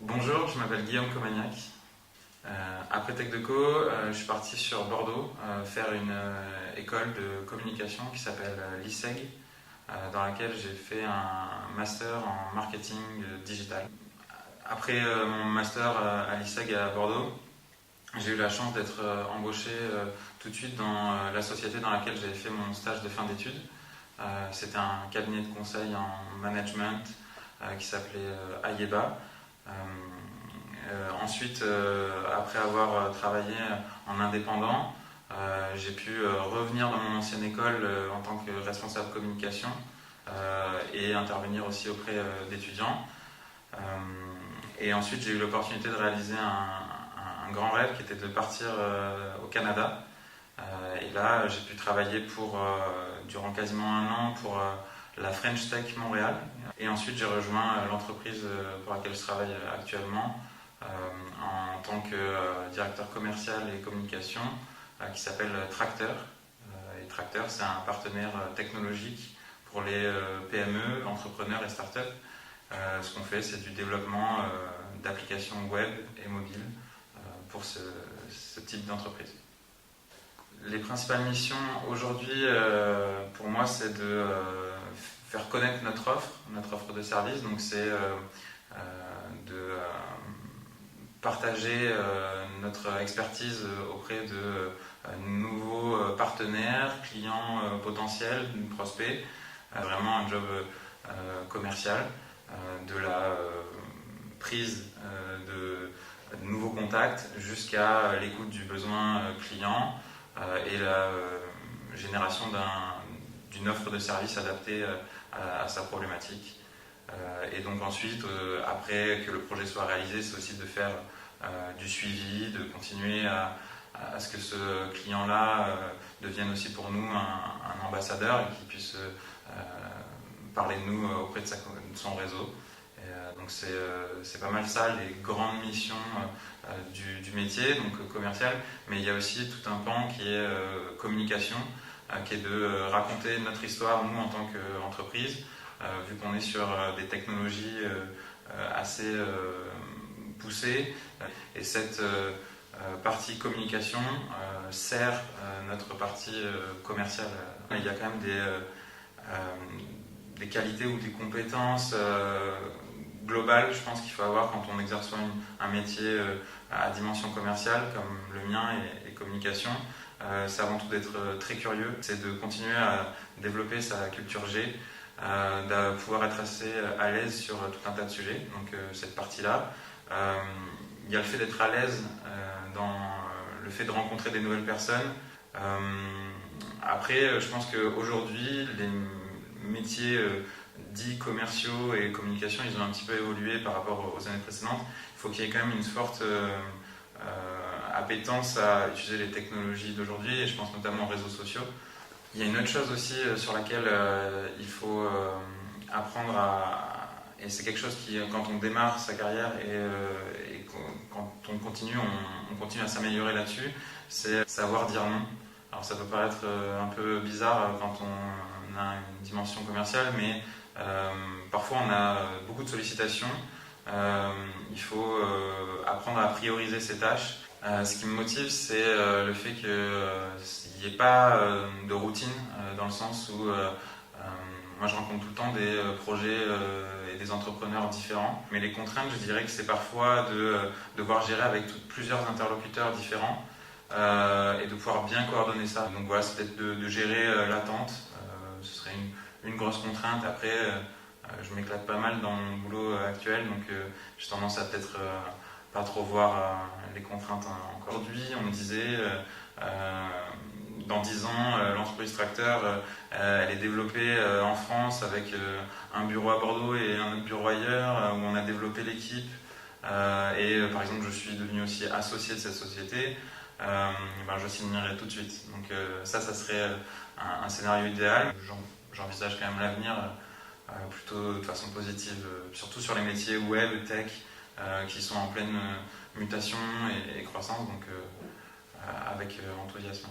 Bonjour, je m'appelle Guillaume Comagnac. Après TechDeco, je suis parti sur Bordeaux faire une école de communication qui s'appelle l'ISEG, dans laquelle j'ai fait un master en marketing digital. Après mon master à l'ISEG à Bordeaux, j'ai eu la chance d'être embauché tout de suite dans la société dans laquelle j'avais fait mon stage de fin d'études. C'était un cabinet de conseil en management qui s'appelait Ayeba. Ensuite, après avoir travaillé en indépendant, j'ai pu revenir dans mon ancienne école en tant que responsable communication et intervenir aussi auprès d'étudiants. Et ensuite, j'ai eu l'opportunité de réaliser un grand rêve qui était de partir au Canada. Et là, j'ai pu travailler durant quasiment un an pour la French Tech Montréal. Et ensuite, j'ai rejoint l'entreprise pour laquelle je travaille actuellement en tant que directeur commercial et communication qui s'appelle Tracteur. Et Tracteur, c'est un partenaire technologique pour les PME, entrepreneurs et startups. Ce qu'on fait, c'est du développement d'applications web et mobiles pour ce type d'entreprise. Les principales missions aujourd'hui, pour moi, c'est de faire connaître notre offre de service. Donc, c'est de partager notre expertise auprès de nouveaux partenaires, clients potentiels, prospects. Vraiment un job commercial, de la prise de nouveaux contacts jusqu'à l'écoute du besoin client et la génération d'une offre de service adaptée à sa problématique. Et donc ensuite, après que le projet soit réalisé, c'est aussi de faire du suivi, de continuer à ce que ce client-là devienne aussi pour nous un ambassadeur et qu'il puisse parler de nous auprès de son réseau. Donc c'est pas mal ça, les grandes missions du métier, donc commercial, mais il y a aussi tout un pan qui est communication, qui est de raconter notre histoire, nous en tant qu'entreprise, vu qu'on est sur des technologies assez poussées, et cette partie communication sert notre partie commerciale. Il y a quand même des qualités ou des compétences globales, je pense qu'il faut avoir quand on exerce un métier à dimension commerciale comme le mien et communication. C'est avant tout d'être très curieux, c'est de continuer à développer sa culture G, de pouvoir être assez à l'aise sur tout un tas de sujets, donc cette partie-là. Il y a le fait d'être à l'aise dans le fait de rencontrer des nouvelles personnes. Après, je pense qu'aujourd'hui, les métiers dits commerciaux et communication, ils ont un petit peu évolué par rapport aux années précédentes. Il faut qu'il y ait quand même une forte appétence à utiliser les technologies d'aujourd'hui, et je pense notamment aux réseaux sociaux. Il y a une autre chose aussi sur laquelle il faut apprendre et c'est quelque chose qui, quand on démarre sa carrière et quand on continue à s'améliorer là-dessus, c'est savoir dire non. Alors ça peut paraître un peu bizarre quand on a une dimension commerciale, mais parfois on a beaucoup de sollicitations. Il faut apprendre à prioriser ses tâches. Ce qui me motive, c'est le fait qu'il n'y ait pas de routine, dans le sens où moi je rencontre tout le temps des projets et des entrepreneurs différents, mais les contraintes, je dirais que c'est parfois de devoir gérer avec plusieurs interlocuteurs différents et de pouvoir bien coordonner ça. Donc voilà, c'est peut-être de gérer l'attente, ce serait une grosse contrainte. Après, je m'éclate pas mal dans mon boulot actuel, donc j'ai tendance à peut-être pas trop voir les contraintes encore. Aujourd'hui, on me disait, dans 10 ans, l'entreprise Tracteur, elle est développée en France avec un bureau à Bordeaux et un autre bureau ailleurs, où on a développé l'équipe. Et par exemple, je suis devenu aussi associé de cette société. Je signerai tout de suite. Donc ça serait un scénario idéal. J'envisage quand même l'avenir plutôt de façon positive, surtout sur les métiers web, tech, qui sont en pleine mutation et croissance, donc avec enthousiasme.